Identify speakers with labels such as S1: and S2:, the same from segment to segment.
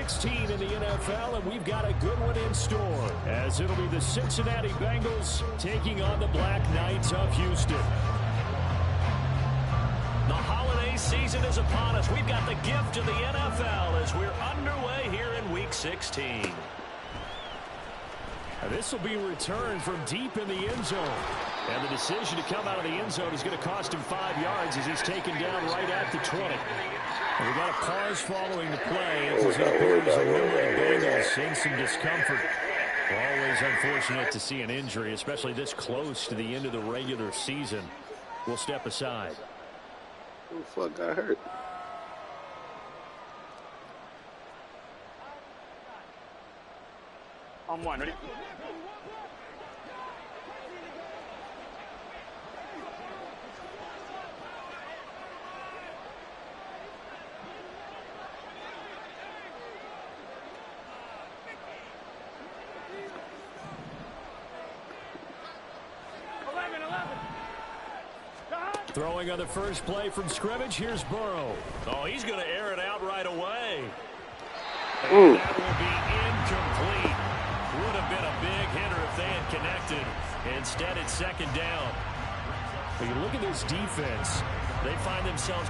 S1: 16 in the NFL, and we've got a good one in store, as it'll be the Cincinnati Bengals taking on the Black Knights of Houston.
S2: The holiday season is upon us. We've got the gift of the NFL as we're underway here in Week 16.
S1: This will be returned from deep in the end zone. And the decision to come out of the end zone is going to cost him 5 yards as he's taken down right at the 20. And we got a pause following the play as it appears a member of the Bengals in some discomfort. Always unfortunate to see an injury, especially this close to the end of the regular season. We'll step aside.
S3: Who the fuck got hurt?
S4: On one, ready?
S1: Throwing on the first play from scrimmage, here's Burrow.
S2: Oh, he's going to air it out right away.
S3: Ooh.
S2: That will be incomplete. Would have been a big hitter if they had connected. Instead, it's second down.
S1: But you look at this defense.
S2: They find themselves...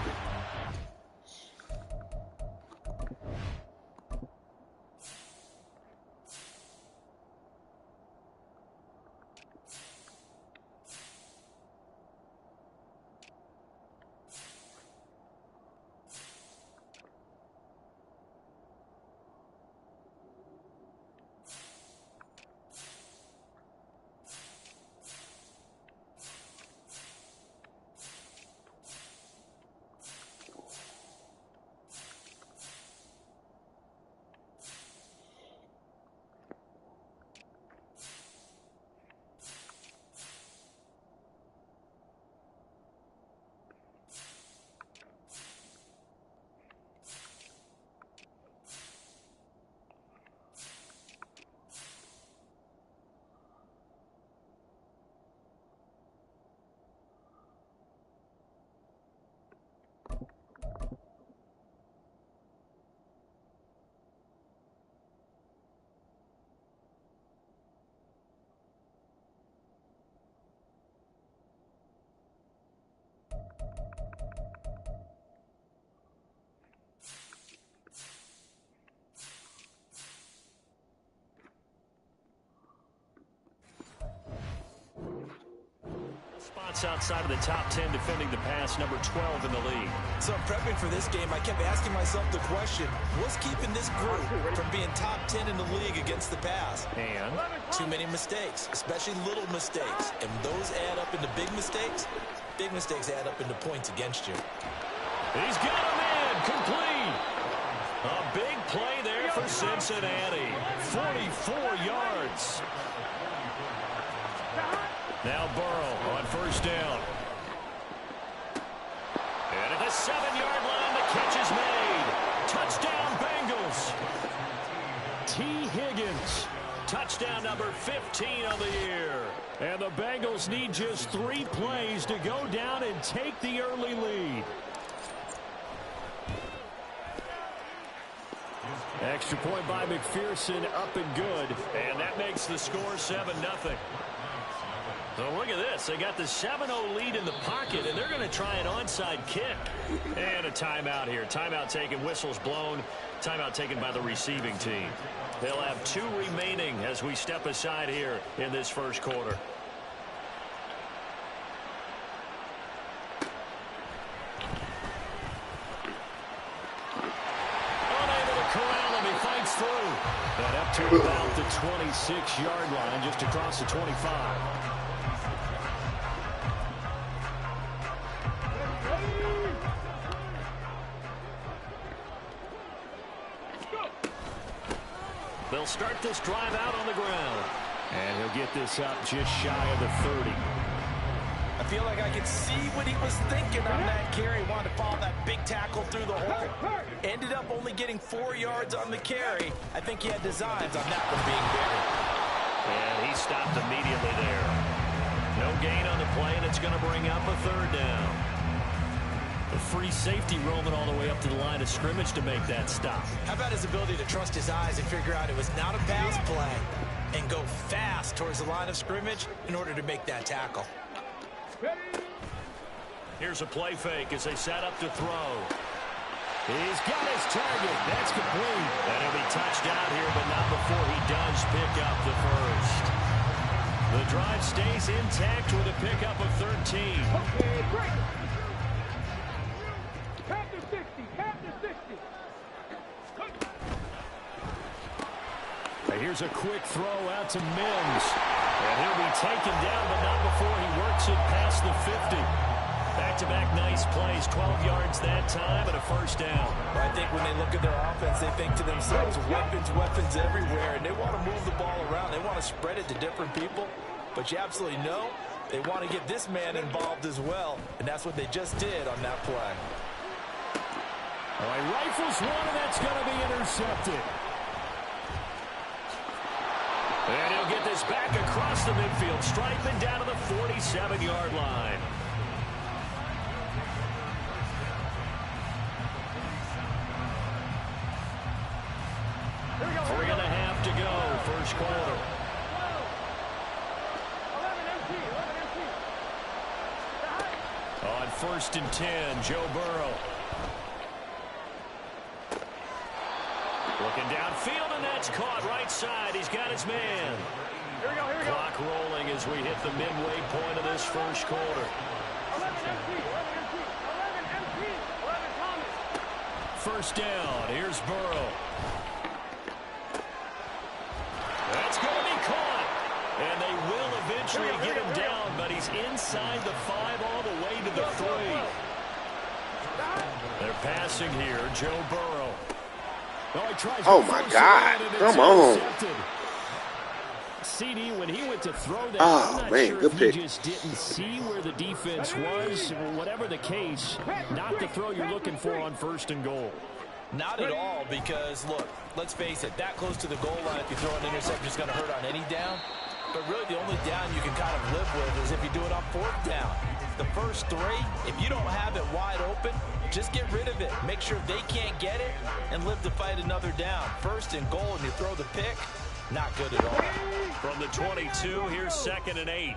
S2: outside of the top 10 defending the pass, number 12 in the league.
S5: So prepping for this game, I kept asking myself the question, what's keeping this group from being top 10 in the league against the pass?
S1: And
S5: too many mistakes, especially little mistakes. And those add up into big mistakes. Big mistakes add up into points against you.
S2: He's got him in, complete. A big play there for Cincinnati. 44 yards. Now Burrow on first down. And at the 7-yard line, the catch is made. Touchdown, Bengals.
S1: T. Higgins.
S2: Touchdown number 15 on the year.
S1: And the Bengals need just 3 plays to go down and take the early lead. Extra point by McPherson, up and good.
S2: And that makes the score 7-0. So look at this. They got the 7-0 lead in the pocket, and they're going to try an onside kick. And a timeout here. Timeout taken, whistles blown. Timeout taken by the receiving team. They'll have 2 remaining as we step aside here in this first quarter.
S1: Unable to corral him. He fights through. And up to about the 26-yard line, just across the 25.
S2: They'll start this drive out on the ground.
S1: And he'll get this up just shy of the 30.
S5: I feel like I could see what he was thinking on that carry. Wanted to follow that big tackle through the hole. Ended up only getting 4 yards on the carry. I think he had designs on that one being buried.
S2: And he stopped immediately there. No gain on the play, and it's going to bring up a third down. A free safety roaming all the way up to the line of scrimmage to make that stop.
S5: How about his ability to trust his eyes and figure out it was not a pass play and go fast towards the line of scrimmage in order to make that tackle.
S2: Here's a play fake as they set up to throw.
S1: He's got his target. That's complete.
S2: And he'll be touched out here, but not before he does pick up the first. The drive stays intact with a pickup of 13.
S4: Okay, great. Count to 60. Count to 60.
S1: Here's a quick throw out to Mims. And he'll be taken down, but not before he works it past the 50.
S2: Back-to-back nice plays, 12 yards that time, and a first down.
S5: Well, I think when they look at their offense, they think to themselves, weapons everywhere, and they want to move the ball around. They want to spread it to different people, but you absolutely know they want to get this man involved as well, and that's what they just did on that play.
S1: All right, rifles one, and that's going to be intercepted.
S2: And he'll get this back across the midfield, striping down to the 47-yard line. Three and a half to go, first quarter.
S4: 11
S2: On 1st and 10, Joe Burrow. Looking downfield, and that's caught right side. He's got his man.
S4: Here we go, here we go.
S2: Clock rolling as we hit the midway point of this first quarter.
S4: 11 Thomas.
S2: First down, here's Burrow. That's going to be caught. And they will eventually get him down, but he's inside the 5 all the way to the 3. They're passing here, Joe Burrow.
S3: Oh, my God. Come on.
S1: CD, when he went to throw that,
S3: Oh,
S1: I'm not
S3: man,
S1: sure
S3: good
S1: if
S3: pick.
S1: he just didn't see where the defense was. Whatever the case, not the throw you're looking for on 1st and goal.
S5: Not at all, because, look, let's face it, that close to the goal line, if you throw an interception, it's going to hurt on any down. But really, the only down you can kind of live with is if you do it on 4th down. The first 3, if you don't have it wide open, just get rid of it. Make sure they can't get it and live to fight another down. 1st and goal, and you throw the pick, not good at all.
S2: From the 22, here's 2nd and 8.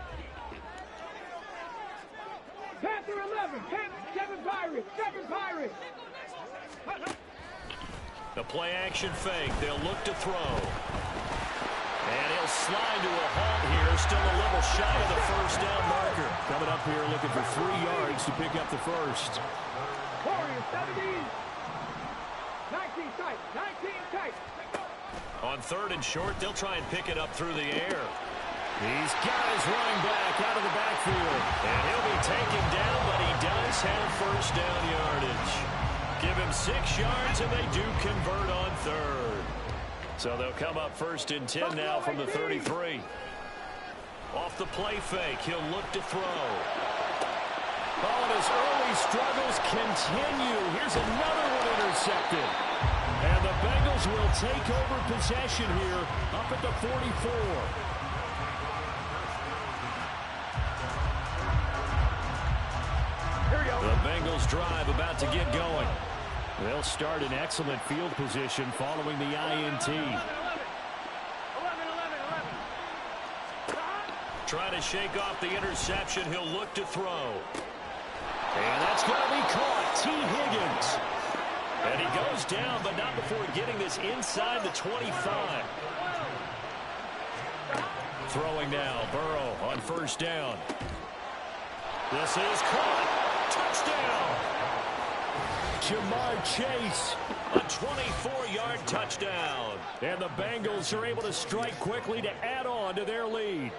S4: Panther 11. Seven Pirates.
S2: The play action fake. They'll look to throw. And he'll slide to a halt here. Still a little shy of the first down marker.
S1: Coming up here looking for 3 yards to pick up the first.
S4: Warriors 17. 19 tight.
S2: On 3rd and short, they'll try and pick it up through the air.
S1: He's got his running back out of the backfield.
S2: And he'll be taken down, but he does have first down yardage. Give him 6 yards, and they do convert on 3rd. So they'll come up 1st and 10 now from the 33. Off the play fake, he'll look to throw.
S1: Oh, and his early struggles continue. Here's another one intercepted. And the Bengals will take over possession here up at the 44. The Bengals drive about to get going. They'll start in excellent field position following the INT.
S4: 11.
S2: Trying to shake off the interception. He'll look to throw. And that's going to be caught. T. Higgins. And he goes down, but not before getting this inside the 25. Throwing now. Burrow on 1st down. This is caught. Touchdown.
S1: Jamar Chase.
S2: A 24-yard touchdown.
S1: And the Bengals are able to strike quickly to add on to their lead.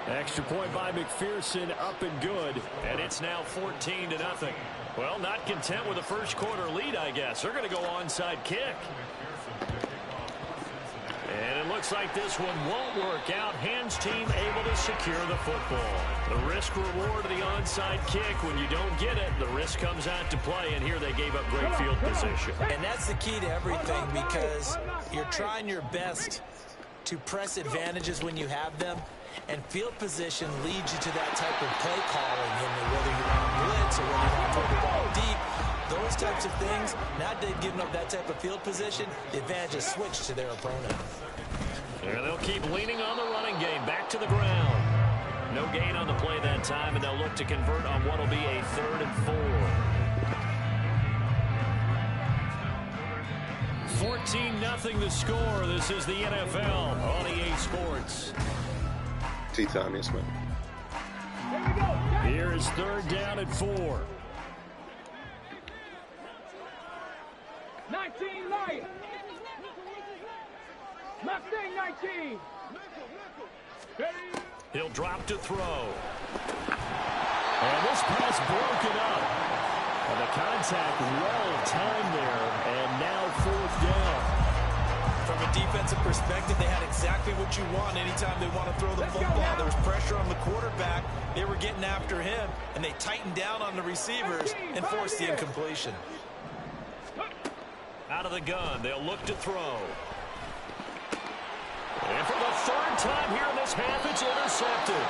S1: Extra point by McPherson, up and good.
S2: And it's now 14-0. Well, not content with a first quarter lead, I guess. They're going to go onside kick. And it looks like this one won't work out. Hands team able to secure the football. The risk reward of the onside kick. When you don't get it, the risk comes out to play. And here they gave up great field position.
S5: And that's the key to everything, because you're trying your best to press advantages when you have them. And field position leads you to that type of play calling, whether you want to blitz or whether you want to throw the ball deep. Those types of things, now they've given up that type of field position, the advantage is switched to their opponent.
S2: And they'll keep leaning on the running game. Back to the ground. No gain on the play that time, and they'll look to convert on what will be a 3rd and 4. 14-0 the score. This is the NFL on EA Sports.
S3: T-time, yes, man.
S1: Here is 3rd down and 4.
S4: 19 Lions. Mustang 19.
S2: He'll drop to throw.
S1: And this pass broken up. And the contact well timed there. And now 4th down.
S5: From a defensive perspective, they had exactly what you want anytime they want to throw the football. There was pressure on the quarterback. They were getting after him, and they tightened down on the receivers and forced the incompletion.
S2: Out of the gun, they'll look to throw. And for the 3rd time here in this half, it's intercepted.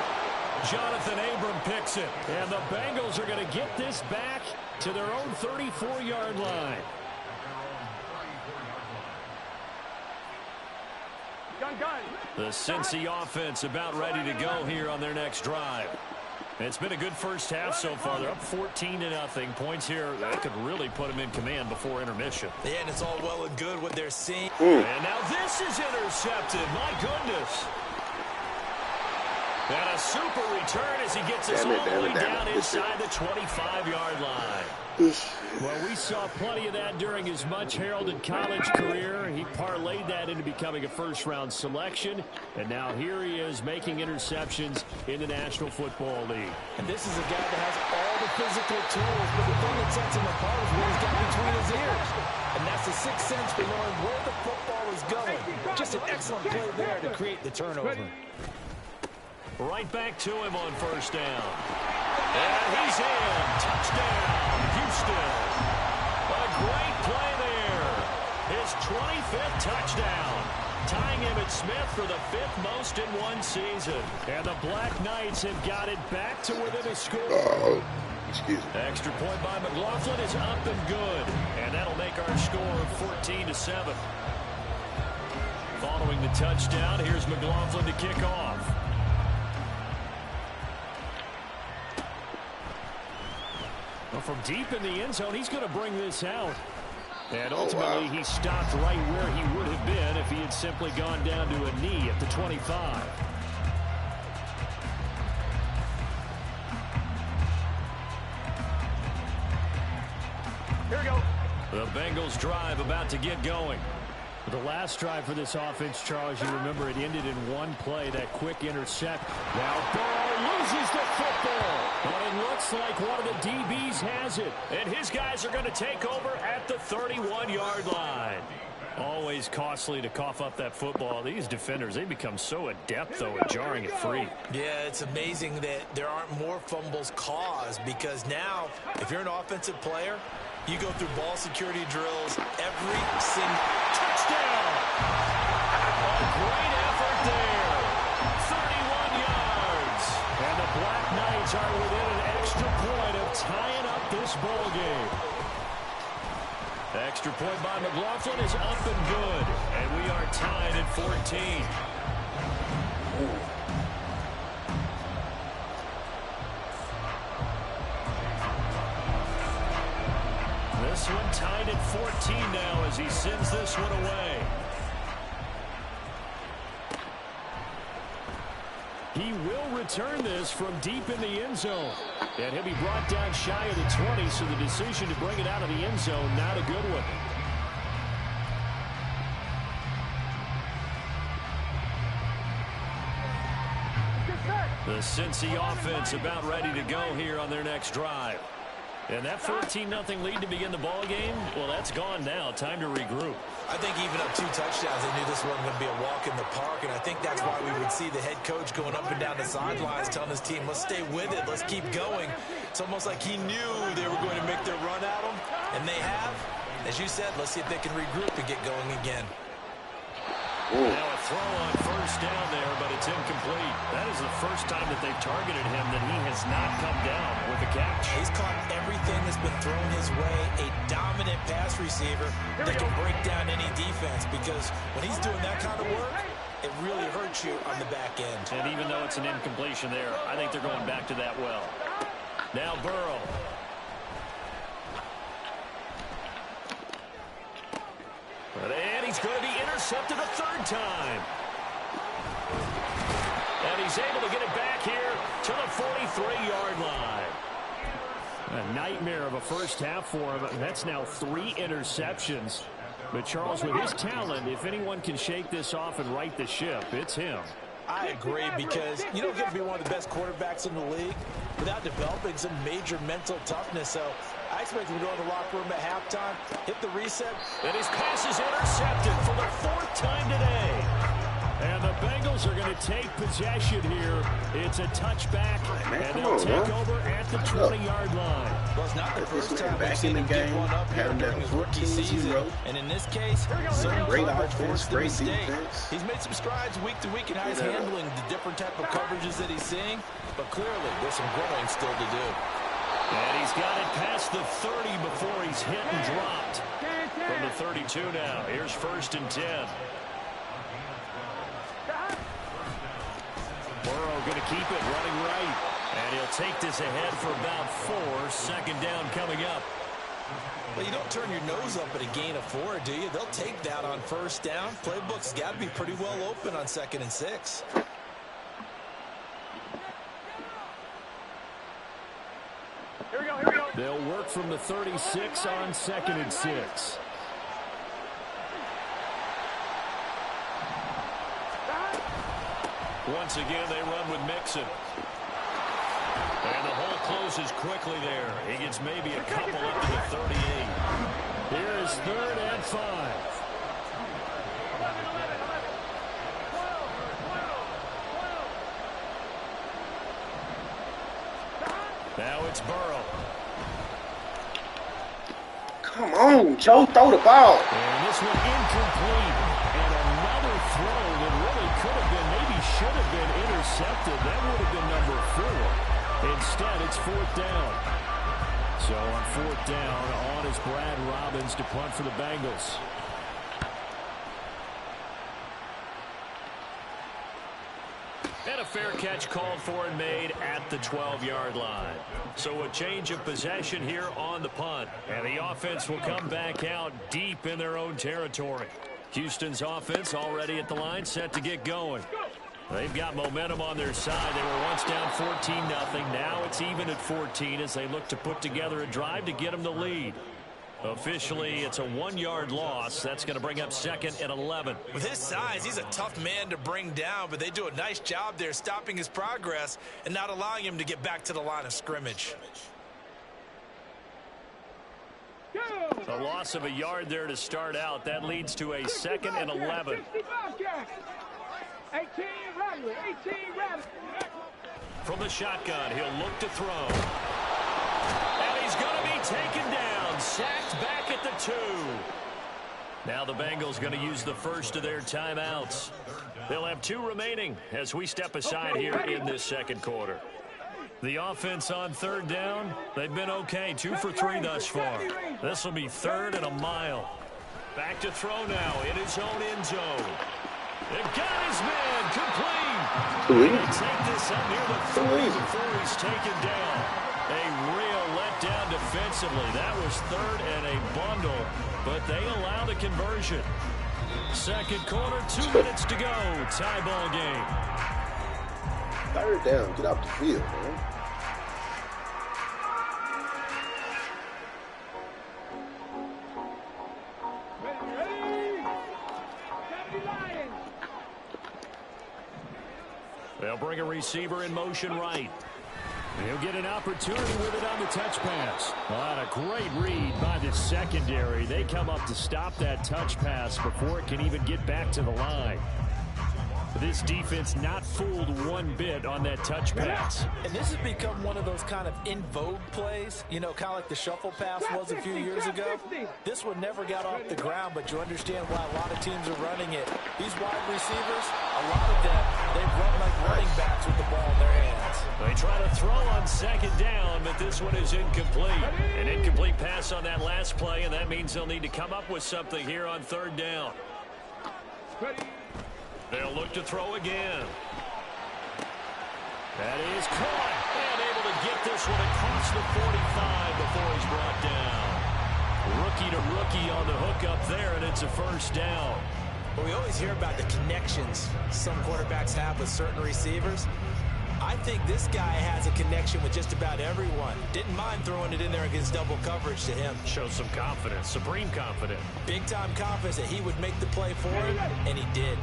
S1: Jonathan Abram picks it. And the Bengals are going to get this back to their own 34-yard line.
S2: The Cincy offense about ready to go here on their next drive. It's been a good first half so far. They're up 14-0. Points here, that could really put them in command before intermission.
S5: Yeah, and it's all well and good what they're seeing.
S2: And now this is intercepted. My goodness. And a super return as he gets us all the way down inside the 25-yard line.
S1: Well, we saw plenty of that during his much-heralded college career. He parlayed that into becoming a first-round selection. And now here he is making interceptions in the National Football League.
S5: And this is a guy that has all the physical tools, but the thing that sets him apart is what he's got between his ears. And that's the sixth sense for knowing where the football is going. Just an excellent play there to create the turnover.
S2: Right back to him on 1st down. And he's in. Touchdown, Houston. A great play there. His 25th touchdown. Tying Emmitt Smith for the 5th most in one season.
S1: And the Black Knights have got it back to within a score.
S3: Excuse me.
S2: Extra point by McLaughlin is up and good. And that'll make our score 14-7. Following the touchdown, here's McLaughlin to kick off.
S1: Well, from deep in the end zone, he's going to bring this out. And ultimately, he stopped right where he would have been if he had simply gone down to a knee at the 25.
S2: Here we go. The Bengals drive about to get going.
S1: The last drive for this offense, Charles, you remember it ended in one play, that quick intercept. Now Burrow loses the football. But it looks like one of the DBs has it.
S2: And his guys are going to take over at the 31-yard line.
S1: Always costly to cough up that football. These defenders, they become so adept, though, at jarring it free.
S5: Yeah, it's amazing that there aren't more fumbles caused, because now, if you're an offensive player, you go through ball security drills every single touchdown.
S2: A great effort there. 31 yards.
S1: And the Black Knights are within an extra point of tying up this ball game.
S2: Extra point by McLaughlin is up and good. And we are tied at 14. This one tied at 14 now as he sends this one away.
S1: He will return this from deep in the end zone. And he'll be brought down shy of the 20, so the decision to bring it out of the end zone, not a good one. The Cincy offense about ready to go here on their next drive. And that 14-0 lead to begin the ball game, well, that's gone now. Time to regroup.
S5: I think even up 2 touchdowns, they knew this wasn't going to be a walk in the park, and I think that's why we would see the head coach going up and down the sidelines telling his team, let's stay with it, let's keep going. It's almost like he knew they were going to make their run at him, and they have. As you said, let's see if they can regroup and get going again.
S2: Now a throw on first down there, but it's incomplete. That is the first time that they've targeted him that he has not come down with a catch.
S5: He's caught everything that's been thrown his way. A dominant pass receiver that can break down any defense, because when he's doing that kind of work, it really hurts you on the back end.
S2: And even though it's an incompletion there, I think they're going back to that well. Now Burrow. And he's going to be intercepted a third time. And he's able to get it back here to the 43-yard line. A nightmare of a first half for him. That's now 3 interceptions. But, Charles, with his talent, if anyone can shake this off and right the ship, it's him.
S5: I agree, because you don't get to be one of the best quarterbacks in the league without developing some major mental toughness. So I expect him to go in the locker room at halftime, hit the reset.
S2: And his pass is intercepted for the 4th time today. And the Bengals are going to take possession here. It's a touchback, and they'll take over at the 20-yard line.
S5: Well, it's not the first time we've seen him get one up here during his rookie season. And in this case, so
S3: great offense, great defense.
S5: He's made some strides week to week in how he's handling the different type of coverages that he's seeing. But clearly, there's some growing still to do.
S2: And he's got it past the 30 before he's hit and dropped. From the 32 now, here's 1st and 10. Burrow going to keep it running right. And he'll take this ahead for about 4. 2nd down coming up.
S5: Well, you don't turn your nose up at a gain of 4, do you? They'll take that on 1st down. Playbook's got to be pretty well open on 2nd and 6.
S4: Here we go, here we go.
S2: They'll work from the 36 on 2nd and 6. Once again, they run with Mixon. And the hole closes quickly there. He gets maybe a couple up to the 38. Here is 3rd and 5. Now it's Burrow.
S3: Come on, Joe, throw the ball.
S2: And this one incomplete. And another throw that really could have been, maybe should have been intercepted. That would have been number 4. Instead, it's 4th down. So on 4th down, on is Brad Robbins to punt for the Bengals. And a fair catch called for and made at the 12-yard line. So a change of possession here on the punt. And the offense will come back out deep in their own territory. Houston's offense already at the line, set to get going. They've got momentum on their side. They were once down 14-0. Now it's even at 14 as they look to put together a drive to get them the lead. Officially, it's a 1-yard loss. That's going to bring up 2nd and 11.
S5: With his size, he's a tough man to bring down, but they do a nice job there stopping his progress and not allowing him to get back to the line of scrimmage.
S2: A loss of a yard there to start out. That leads to a 2nd and 11.
S4: 18 Rattler.
S2: From the shotgun, he'll look to throw. And he's going to be taken down, sacked back at the 2. Now the Bengals going to use the first of their timeouts. They'll have 2 remaining as we step aside here in this 2nd quarter. The offense on 3rd down, they've been okay. 2 for 3 thus far. This will be 3rd and a mile. Back to throw now in his own end zone. They got his man complete. They take this up near the 3 before he's taken down. A real letdown defensively. That was 3rd and a bundle, but they allow the conversion. 2nd quarter, 2 minutes to go. Tie ball game.
S3: 3rd down. Get off the field, man.
S2: They'll bring a receiver in motion right. He'll get an opportunity with it on the touch pass. What a great read by the secondary. They come up to stop that touch pass before it can even get back to the line.
S1: This defense not fooled one bit on that touch pass.
S5: And this has become one of those kind of in vogue plays, you know, kind of like the shuffle pass was a few years ago. This one never got off the ground, but you understand why a lot of teams are running it. These wide receivers, a lot of them, they run like running backs with the ball in their hands.
S2: They try to throw on second down, but this one is incomplete. An incomplete pass on that last play, and that means they'll need to come up with something here on third down. They'll look to throw again. That is caught. And able to get this one across the 45 before he's brought down. Rookie to rookie on the hook up there, and it's a first down.
S5: Well, we always hear about the connections some quarterbacks have with certain receivers. I think this guy has a connection with just about everyone. Didn't mind throwing it in there against double coverage to him.
S2: Shows some confidence, supreme confidence.
S5: Big-time confidence that he would make the play for him, and he did.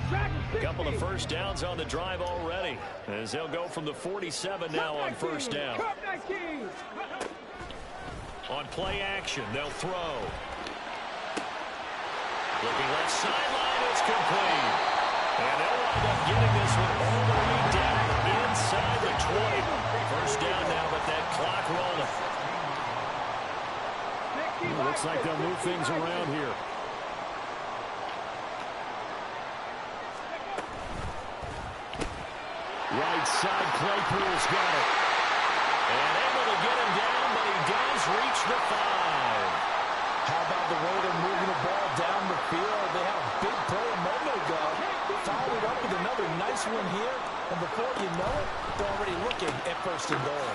S2: A couple of first downs on the drive already, as they'll go from the 47 now on first down. On play action, they'll throw. Looking left sideline, it's complete. And they'll wind up getting this one all the way down inside the 20. First down now, but that clock rolling.
S1: Looks like they'll move things around here. Right side, Claypool's got it.
S2: And able to get him down, but he does reach the 5.
S5: How about the way they're moving the ball down the field? They had a big play a moment ago. Followed up with another nice one here. And before you know it, they're already looking at first and goal.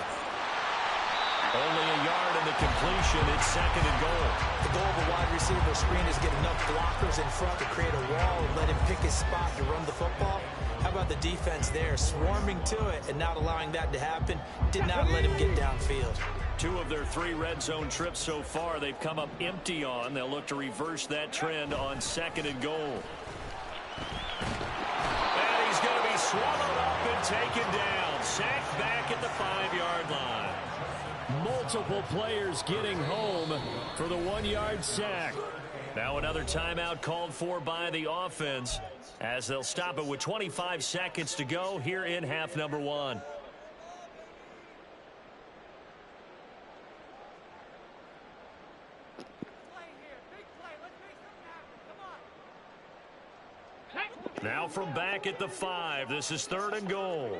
S2: Only a yard in the completion. It's second and goal.
S5: The goal of a wide receiver screen is get enough blockers in front to create a wall and let him pick his spot to run the football. How about the defense there, swarming to it and not allowing that to happen? Did not let him get downfield.
S2: 2 of their 3 red zone trips so far, they've come up empty on. They'll look to reverse that trend on second and goal. And he's going to be swallowed up and taken down. Sacked back at the 5-yard line.
S1: Multiple players getting home for the 1-yard sack.
S2: Now another timeout called for by the offense as they'll stop it with 25 seconds to go here in half number 1. Now from back at the 5, this is third and goal.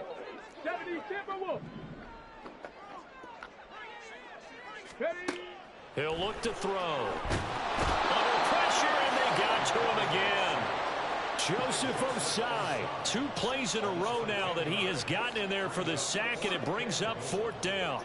S2: He'll look to throw. Under pressure, and they got to him again.
S1: Joseph Osai.
S2: 2 plays in a row now that he has gotten in there for the sack, and it brings up 4th down.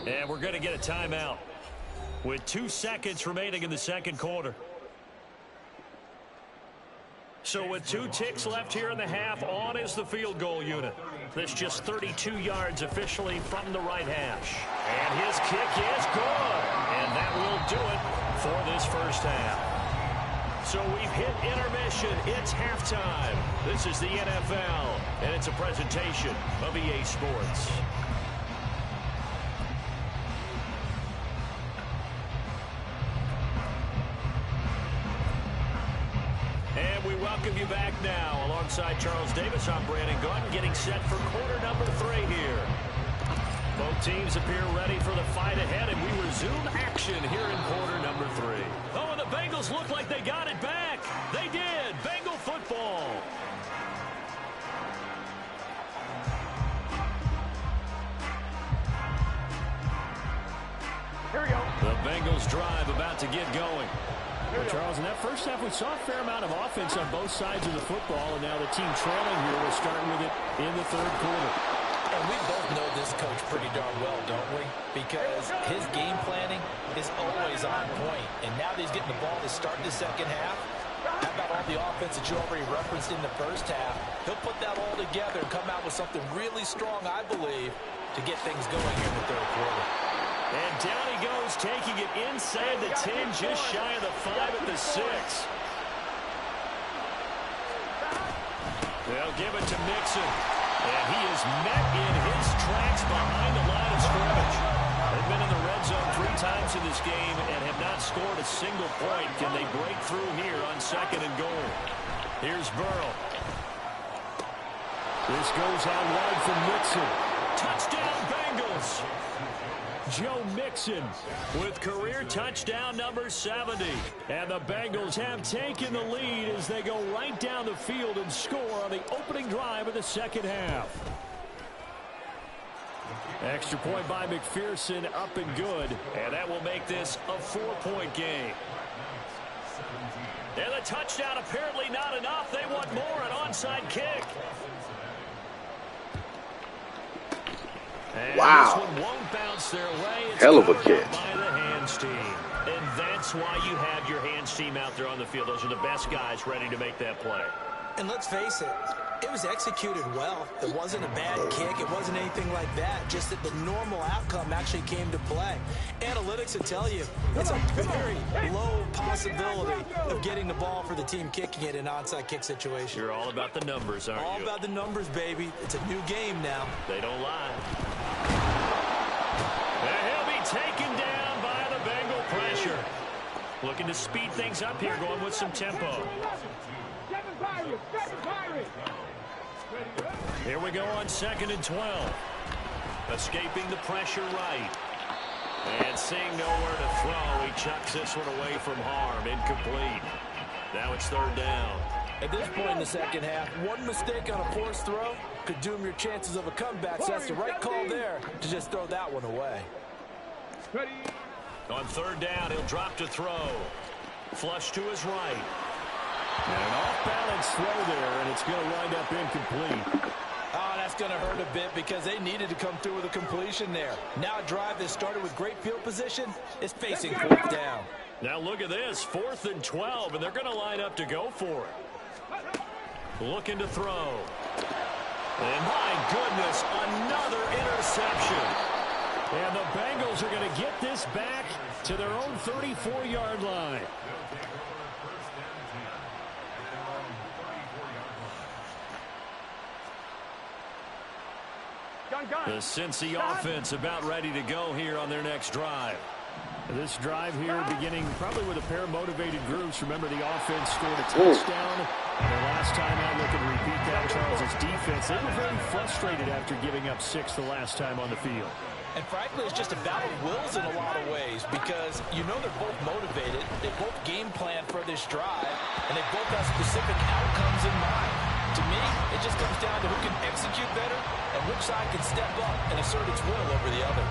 S2: And we're going to get a timeout with 2 seconds remaining in the second quarter. So with 2 ticks left here in the half, on is the field goal unit. This just 32 yards officially from the right hash. And his kick is good. And that will do it for this first half. So we've hit intermission. It's halftime. This is the NFL, and it's a presentation of EA Sports. And we welcome you back now. Alongside Charles Davis, I'm Brandon Gaudin, getting set for quarter number 3 here. Both teams appear ready for the fight ahead, and we resume action here in quarter number 3. Oh, and the Bengals look like they got it back. They did. Bengal football.
S4: Here we go.
S2: The Bengals drive about to get going.
S1: Well, Charles, in that first half, we saw a fair amount of offense on both sides of the football, and now the team trailing here. We're starting with it in the third quarter.
S5: And we both know this coach pretty darn well, don't we? Because his game planning is always on point. And now that he's getting the ball to start the second half, how about all the offense that you already referenced in the first half? He'll put that all together and come out with something really strong, I believe, to get things going here in the third quarter.
S2: And down he goes, taking it inside the 10, just shy of the 5 at the 6. They'll give it to Mixon. And he is met in his tracks behind the line of scrimmage. They've been in the red zone 3 times in this game and have not scored a single point. Can they break through here on 2nd and goal? Here's Burrow.
S1: This goes out wide from Mixon.
S2: Touchdown, Bengals. Joe Mixon with career touchdown number 70.
S1: And the Bengals have taken the lead as they go right down the field and score on the opening drive of the second half. Extra point by McPherson, up and good.
S2: And that will make this a 4-point game. And the touchdown apparently not enough. They want more, an onside kick. And
S3: wow.
S2: This one won't bounce their way. It's
S3: hell of a catch.
S2: by the hands team. And that's why you have your hands team out there on the field. Those are the best guys ready to make that play.
S5: And let's face it, it was executed well. It wasn't a bad kick. It wasn't anything like that. Just that the normal outcome actually came to play. Analytics will tell you it's a very low possibility of getting the ball for the team kicking it in an onside kick situation.
S2: You're all about the numbers, aren't you?
S5: All about the numbers, baby. It's a new game now.
S2: They don't lie. And he'll be taken down by the Bengal pressure. Looking to speed things up here, going with some tempo. Here we go on 2nd and 12. Escaping the pressure right. And seeing nowhere to throw, he chucks this one away from harm. Incomplete. Now it's 3rd down.
S5: At this point in the second half, one mistake on a forced throw could doom your chances of a comeback. So that's the right call there to just throw that one away.
S2: On 3rd down, he'll drop to throw. Flush to his right.
S1: And an off-balance throw there, and it's going to wind up incomplete.
S5: Oh, that's going to hurt a bit because they needed to come through with a completion there. Now a drive that started with great field position is facing 4th down.
S2: Now look at this, 4th and 12, and they're going to line up to go for it. Looking to throw. And my goodness, another interception.
S1: And the Bengals are going to get this back to their own 34-yard line.
S2: The Cincy offense about ready to go here on their next drive.
S1: This drive here beginning probably with a pair of motivated groups. Remember, the offense scored a touchdown. And the last time out, looking to repeat that, Charles' defense, they were very frustrated after giving up 6 the last time on the field.
S5: And frankly, it's just a battle of wills in a lot of ways because you know they're both motivated. They both game plan for this drive, and they both have specific outcomes in mind. To me, it just comes down to who can execute better and which side can step up and assert its will over the other.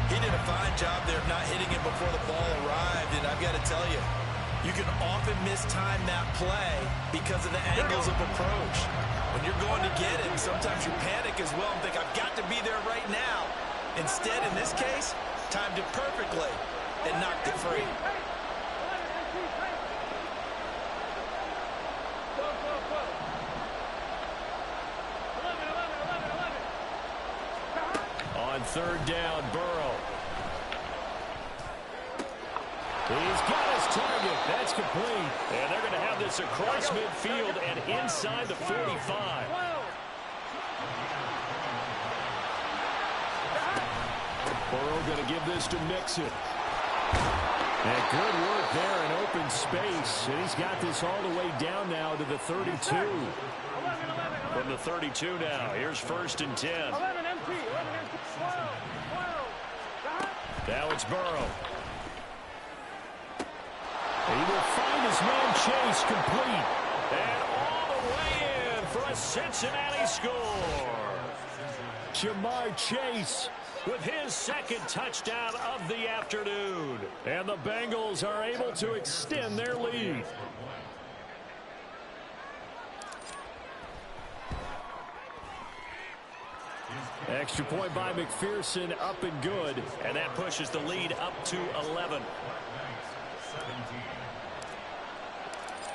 S5: He did a fine job there of not hitting it before the ball arrived, and I've got to tell you, you can often mistime that play because of the angles of approach. When you're going to get it, sometimes you panic as well and think, I've got to be there right now. Instead, in this case, timed it perfectly and knocked it free.
S2: On 3rd down, Burrow. He's got his target. That's complete. And they're going to have this across midfield and inside the 45.
S1: Burrow going to give this to Mixon. And good work there in open space. And he's got this all the way down now to the 32.
S2: From the 32 now, here's 1st and 10. Now it's Burrow.
S1: He will find his man Chase complete.
S2: And all the way in for a Cincinnati score.
S1: Ja'Marr Chase
S2: with his 2nd touchdown of the afternoon.
S1: And the Bengals are able to extend their lead. Extra point by McPherson, up and good.
S2: And that pushes the lead up to 11.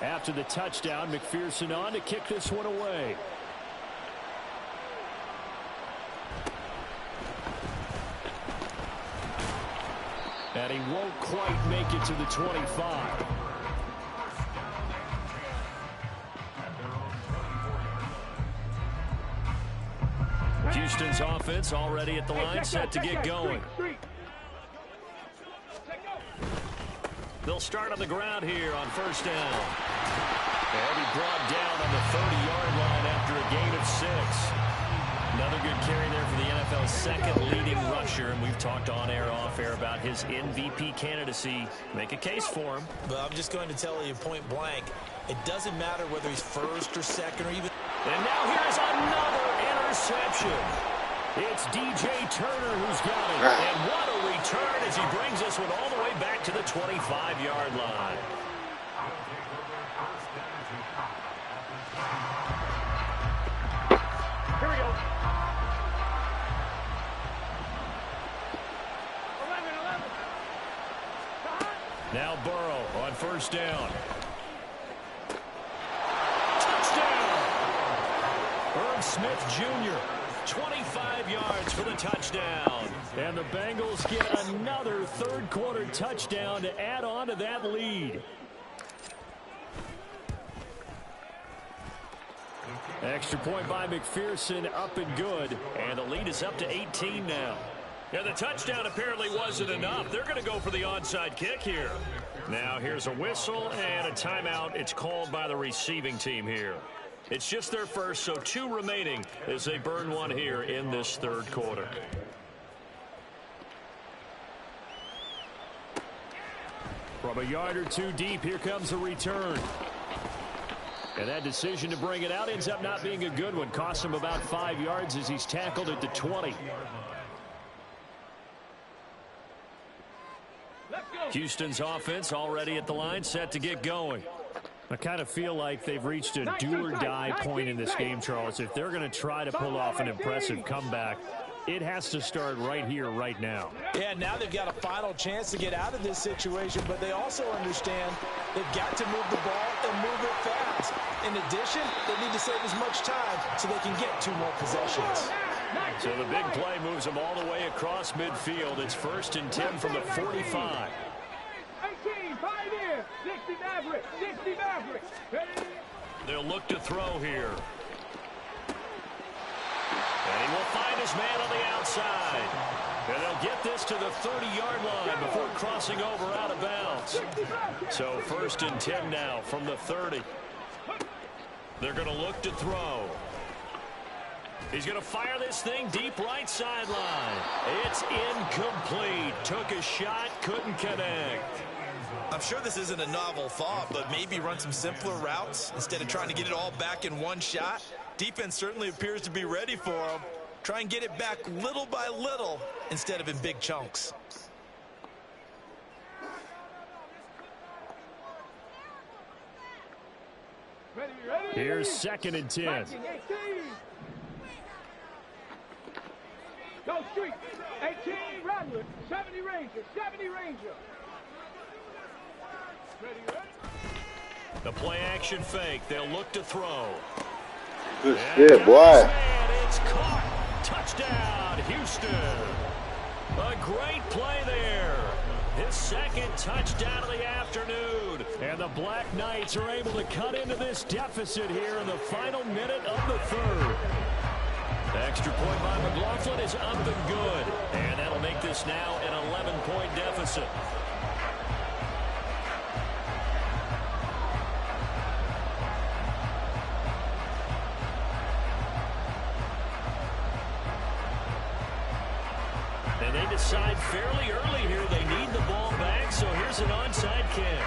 S1: After the touchdown, McPherson on to kick this one away. And he won't quite make it to the 25.
S2: Houston's offense already at the line, set to get going. They'll start on the ground here on first down. And he brought down on the 30-yard line after a gain of 6. Another good carry there for the NFL's second leading rusher, and we've talked on air, off air about his MVP candidacy. Make a case for him.
S5: But I'm just going to tell you point blank, it doesn't matter whether he's first or second or even...
S2: And now here's another interception. It's DJ Turner who's got it. And what a return as he brings this one all the way back to the 25-yard line.
S4: Here we go. 11.
S2: Now Burrow on first down. Touchdown! Irv Smith Jr., 25 yards for the touchdown. And the Bengals get another third-quarter touchdown to add on to that lead. Extra point by McPherson, up and good. And the lead is up to 18 now. Yeah, the touchdown apparently wasn't enough. They're going to go for the onside kick here. Now here's a whistle and a timeout. It's called by the receiving team here. It's just their first, so 2 remaining as they burn one here in this third quarter. From a yard or 2 deep, here comes a return. And that decision to bring it out ends up not being a good one. Costs him about 5 yards as he's tackled at the 20. Houston's offense already at the line, set to get going. I kind of feel like they've reached a do-or-die point in this game, Charles. If they're going to try to pull off an impressive comeback, it has to start right here, right now.
S5: Yeah, now they've got a final chance to get out of this situation, but they also understand they've got to move the ball and move it fast. In addition, they need to save as much time so they can get 2 more possessions.
S2: So the big play moves them all the way across midfield. It's 1st and 10 from the 45.
S4: 18, 5 in, 60 Maverick.
S2: They'll look to throw here. And he will find his man on the outside. And they'll get this to the 30-yard line before crossing over out of bounds. So 1st and 10 now from the 30. They're going to look to throw. He's going to fire this thing deep right sideline. It's incomplete. Took a shot, couldn't connect.
S5: I'm sure this isn't a novel thought, but maybe run some simpler routes instead of trying to get it all back in one shot. Defense certainly appears to be ready for him. Try and get it back little by little instead of in big chunks.
S4: Ready.
S2: Here's 2nd and 10.
S4: Go street. 18 Rattler. 70 Ranger. Ready.
S2: The play action fake. They'll look to throw.
S3: Good shit, boy.
S2: It's caught. Touchdown, Houston. A great play there. His 2nd touchdown of the afternoon. And the Black Knights are able to cut into this deficit here in the final minute of the 3rd. The extra point by McLaughlin is up and good. And that'll make this now an 11-point deficit. And they decide fairly early here they need the ball back, so here's an onside kick.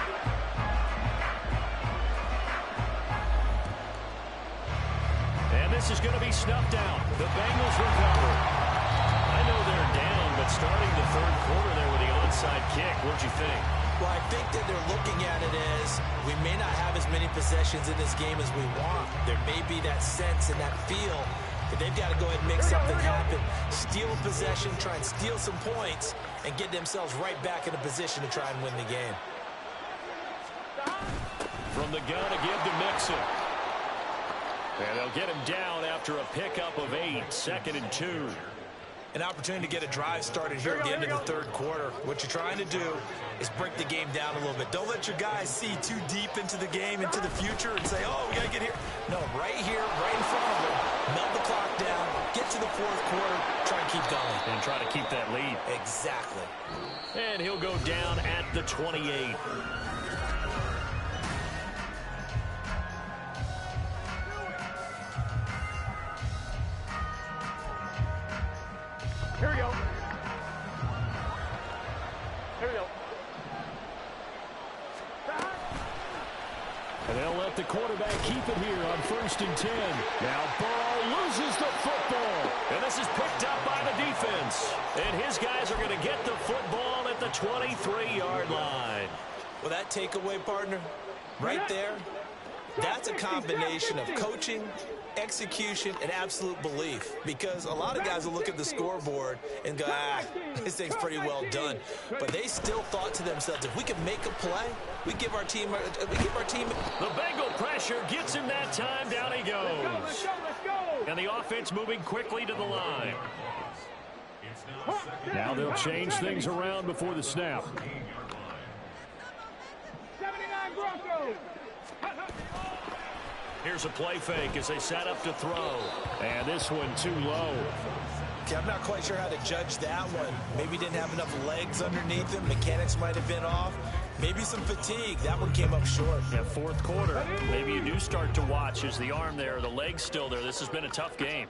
S2: And this is going to be snuffed out. The Bengals recover. I know they're down, but starting the 3rd quarter there with the onside kick, what'd you think?
S5: Well, I think that they're looking at it as we may not have as many possessions in this game as we want. There may be that sense and that feel that they've got to go ahead and make something happen. Steal a possession, try and steal some points, and get themselves right back in a position to try and win the game.
S2: From the gun to give to Mixon. And they'll get him down after a pickup of 8, 2nd and 2.
S5: An opportunity to get a drive started here at the end of the 3rd quarter. What you're trying to do is break the game down a little bit. Don't let your guys see too deep into the game, into the future, and say, oh, we got to get here. No, right here, right in front of them. Melt the clock down, get to the fourth quarter, try and keep going.
S2: And try to keep that lead.
S5: Exactly.
S2: And he'll go down at the 28.
S4: Here we go. Here we go.
S1: And they'll let the quarterback keep it here on 1st and 10. Now Burrow loses the football.
S2: And this is picked up by the defense. And his guys are going to get the football at the 23-yard line.
S5: Well, that takeaway, partner, right there, that's a combination of coaching, execution, and absolute belief. Because a lot of guys will look at the scoreboard and go, this thing's pretty well done. But they still thought to themselves, if we can make a play, we give our team.
S2: The Bengal pressure gets him that time. Down he goes.
S4: Let's go.
S2: And the offense moving quickly to the line.
S1: Now they'll change things around before the snap.
S4: 79 Broncos.
S2: Here's a play fake as they set up to throw.
S1: And this one too low.
S5: Okay, I'm not quite sure how to judge that one. Maybe didn't have enough legs underneath him. Mechanics might have been off. Maybe some fatigue. That one came up short.
S2: Yeah, fourth quarter. Maybe you do start to watch. Is the arm there, the leg's still there? This has been a tough game.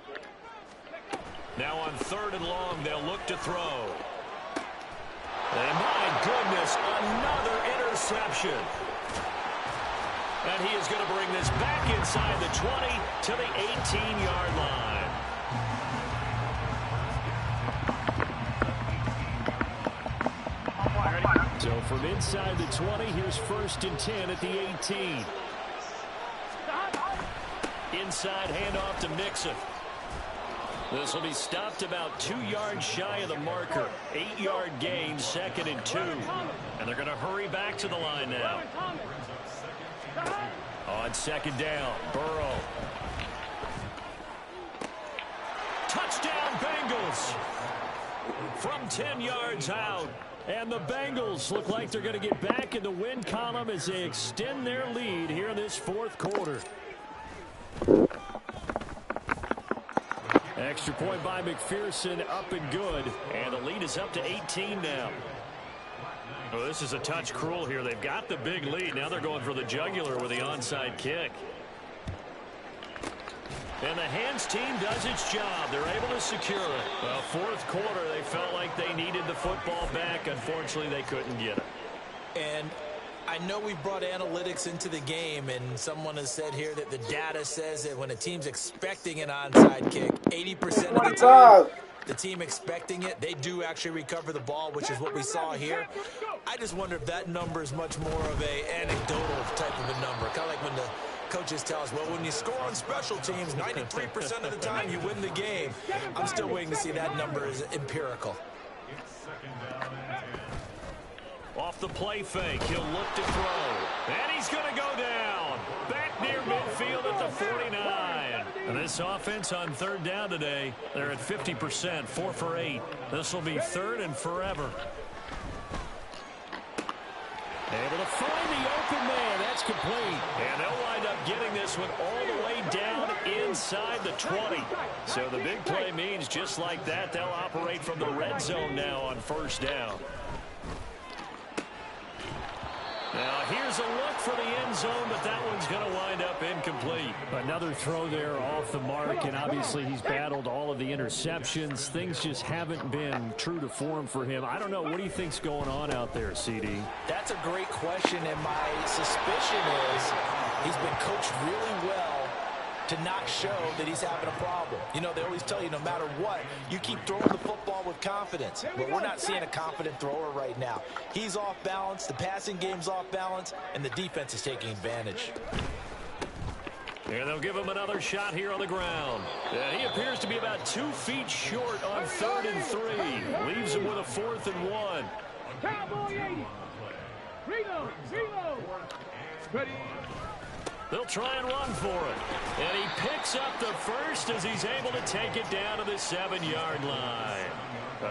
S2: Now on 3rd and long, they'll look to throw. And my goodness, another interception. And he is going to bring this back inside the 20 to the 18-yard line.
S1: So from inside the 20, here's 1st and 10 at the 18.
S2: Inside handoff to Mixon. This will be stopped about 2 yards shy of the marker. 8-yard gain, 2nd and 2. And they're going to hurry back to the line now. On 2nd down, Burrow. Touchdown, Bengals. From 10 yards out. And the Bengals look like they're going to get back in the win column as they extend their lead here in this 4th quarter. Extra point by McPherson, up and good. And the lead is up to 18 now. Oh, this is a touch cruel here. They've got the big lead. Now they're going for the jugular with the onside kick. And the hands team does its job. They're able to secure it. Well, 4th quarter, they felt like they needed the football back. Unfortunately, they couldn't get it.
S5: And I know we brought analytics into the game, and someone has said here that the data says that when a team's expecting an onside kick, 80% of the time, the team expecting it, they do actually recover the ball, which is what we saw here. I just wonder if that number is much more of a anecdotal type of a number. Kind of like when the coaches tell us, well, when you score on special teams, 93% of the time you win the game. I'm still waiting to see that number is empirical.
S2: Off the play fake, he'll look to throw. And he's going to go down. Back near midfield at the 49. And this offense on 3rd down today, they're at 50%, 4 for 8. This will be 3rd and forever.
S1: Able to find the open man. That's complete.
S2: And they'll wind up getting this one all the way down inside the 20. So the big play means just like that, they'll operate from the red zone now on 1st down. Now here's a look for the end zone, but that one's going to wind up incomplete.
S1: Another throw there off the mark, and obviously he's battled all of the interceptions. Things just haven't been true to form for him. I don't know. What do you think's going on out there, CD?
S5: That's a great question, and my suspicion is he's been coached really well to not show that he's having a problem. You know, they always tell you no matter what, you keep throwing the football with confidence. But we're not seeing a confident thrower right now. He's off balance, the passing game's off balance, and the defense is taking advantage.
S2: And they'll give him another shot here on the ground. And he appears to be about 2 feet short on 3rd and 3. Leaves him with a 4th and 1.
S4: Cowboy 80. Reload. Ready.
S2: They'll try and run for it. And he picks up the first as he's able to take it down to the 7-yard line.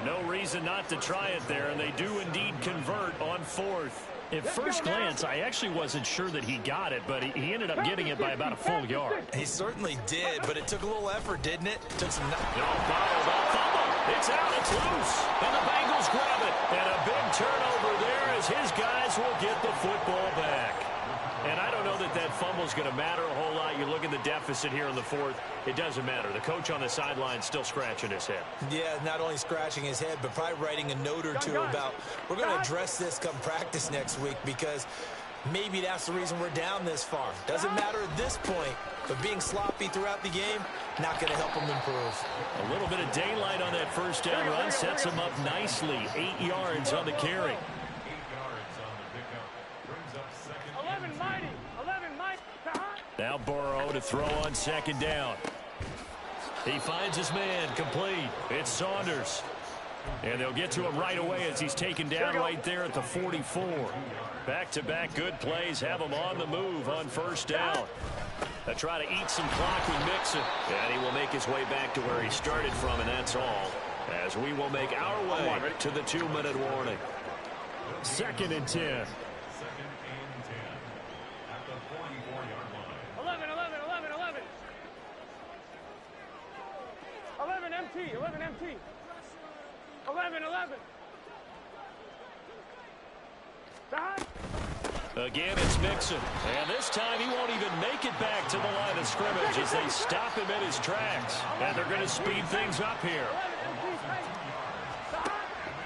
S2: No reason not to try it there, and they do indeed convert on 4th. At first glance, I actually wasn't sure that he got it, but he ended up getting it by about a full yard.
S5: He certainly did, but it took a little effort, didn't it? Took some...
S2: It's out, it's loose, and the Bengals grab it. And a big turnover there as his guys will get the football back. And I don't know that that fumble is going to matter a whole lot. You look at the deficit here in the 4th. It doesn't matter. The coach on the sideline still scratching his head.
S5: Yeah, not only scratching his head, but probably writing a note or two about, we're going to address this come practice next week, because maybe that's the reason we're down this far. Doesn't matter at this point, but being sloppy throughout the game, not going to help them improve.
S2: A little bit of daylight on that first down run sets him up nicely. 8 yards on the carry.
S4: 11 mighty.
S2: Now Burrow to throw on 2nd down. He finds his man complete. It's Saunders. And they'll get to him right away as he's taken down right there at the 44. Back-to-back good plays have him on the move on 1st down. They'll try to eat some clock with Mixon. And he will make his way back to where he started from, and that's all. As we will make our way to the 2-minute warning.
S1: 2nd and 10.
S4: 11 MT. 11.
S2: Again, it's Mixon. And this time he won't even make it back to the line of scrimmage as they stop him in his tracks. And they're going to speed things up here.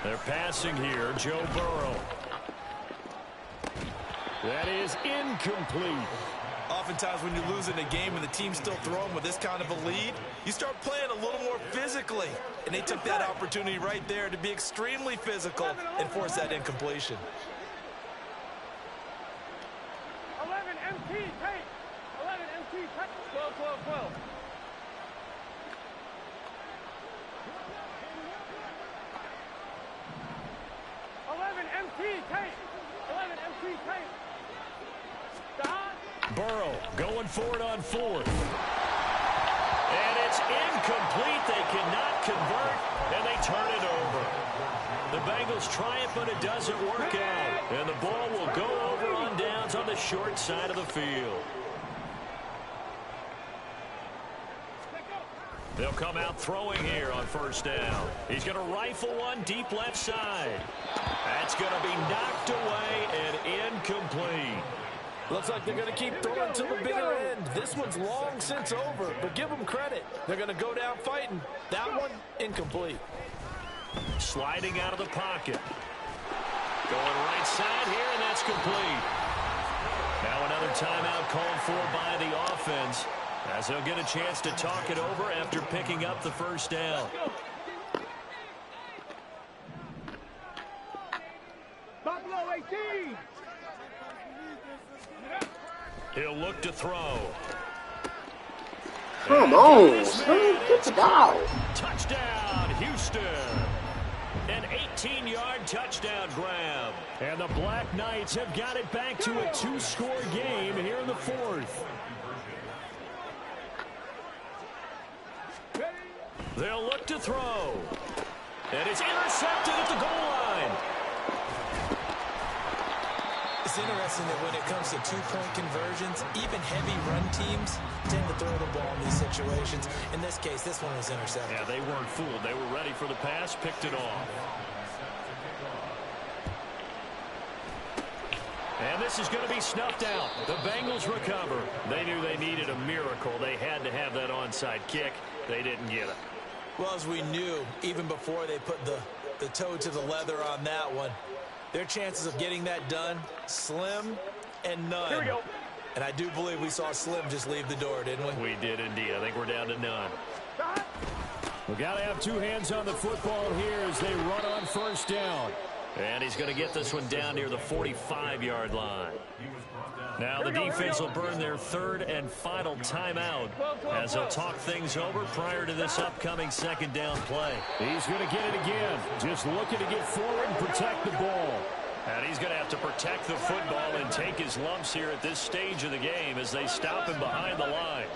S2: They're passing here, Joe Burrow.
S1: That is incomplete.
S5: Oftentimes when you lose in a game and the team's still throwing with this kind of a lead, you start playing a little more physically. And they took that opportunity right there to be extremely physical and force that incompletion.
S4: 11 MT, tape. 11 MT, tape. 12. 11 MT, tape. 11 MT, tape.
S2: Burrow going for it on 4th. And it's incomplete. They cannot convert, and they turn it over. The Bengals try it, but it doesn't work out. And the ball will go over on downs on the short side of the field. They'll come out throwing here on 1st down. He's going to rifle one deep left side. That's going to be knocked away and incomplete.
S6: Looks like they're going to keep throwing to the bitter end. This one's long since over, but give them credit. They're going to go down fighting. That one, incomplete.
S2: Sliding out of the pocket. Going right side here, and that's complete. Now another timeout called for by the offense, as they'll get a chance to talk it over after picking up the 1st down.
S4: Buffalo 18.
S2: He'll look to throw.
S3: Come on, son. Get the ball.
S2: Touchdown, Houston. An 18-yard touchdown grab.
S1: And the Black Knights have got it back to a 2-score game here in the 4th.
S2: They'll look to throw. And it's intercepted at the goal line.
S5: It's interesting that when it comes to two-point conversions, even heavy run teams tend to throw the ball in these situations. In this case, this one was intercepted.
S2: Yeah, they weren't fooled. They were ready for the pass, picked it off. And this is going to be snuffed out. The Bengals recover. They knew they needed a miracle. They had to have that onside kick. They didn't get it.
S5: Well, as we knew, even before they put the toe to the leather on that one, their chances of getting that done, slim and none.
S4: Here we go.
S5: And I do believe we saw Slim just leave the door, didn't we?
S2: We did indeed. I think we're down to none.
S1: We got to have two hands on the football here as they run on 1st down.
S2: And he's going to get this one down near the 45-yard line. Now the defense will burn their 3rd and final timeout as they'll talk things over prior to this upcoming 2nd down play.
S1: He's going to get it again. Just looking to get forward and protect the ball.
S2: And he's going to have to protect the football and take his lumps here at this stage of the game as they stop him behind the line.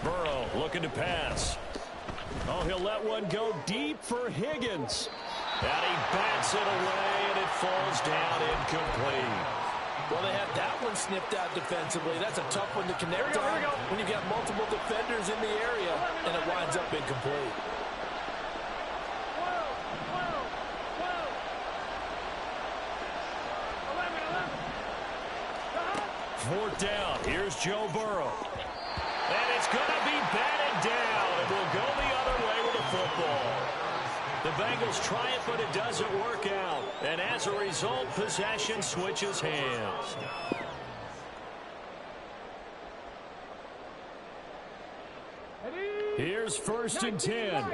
S2: Burrow looking to pass. Oh, he'll let one go deep for Higgins. And he bats it away, and it falls down incomplete.
S6: Well, they had that one snipped out defensively. That's a tough one to connect on when you've got multiple defenders in the area, and it winds up incomplete.
S2: Fourth down. Here's Joe Burrow. And it's going to be batted down, and will go the other way with the football. The Bengals try it, but it doesn't work out. And as a result, possession switches hands. Here's 1st and 10.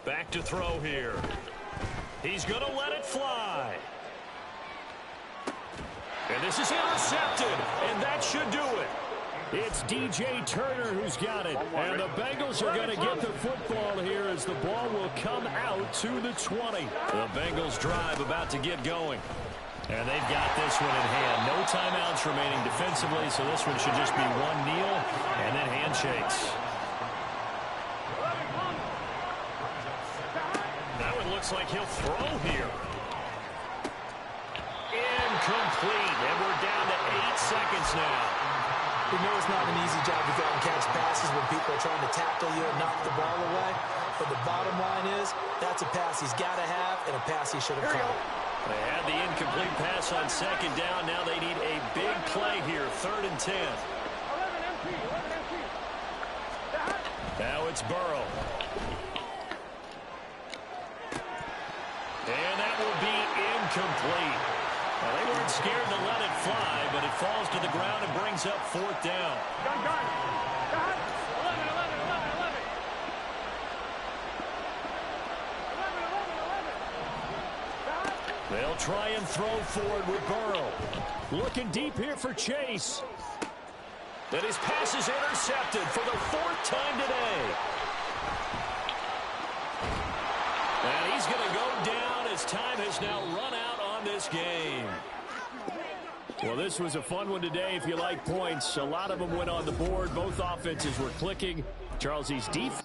S2: Back to throw here. He's going to let it fly. And this is intercepted, and that should do it. It's DJ Turner who's got it. And the Bengals are going to get the football here as the ball will come out to the 20. The Bengals drive about to get going. And they've got this one in hand. No timeouts remaining defensively, so this one should just be one kneel and then handshakes. That one looks like he'll throw here. Incomplete, and we're down to 8 seconds now.
S6: We know it's not an easy job to go out and catch passes when people are trying to tackle you and knock the ball away. But the bottom line is, that's a pass he's got to have and a pass he should have caught.
S2: They had the incomplete pass on 2nd down. Now they need a big play here, 3rd and 10. Now it's Burrow. And that will be incomplete. Well, they weren't scared to let it fly, but it falls to the ground and brings up 4th down. They'll try and throw forward with Burrow. Looking deep here for Chase. And his pass is intercepted for the 4th time today. And he's going to go down as time has now run out on this game. Well, this was a fun one today if you like points. A lot of them went on the board. Both offenses were clicking. Charles, these defense.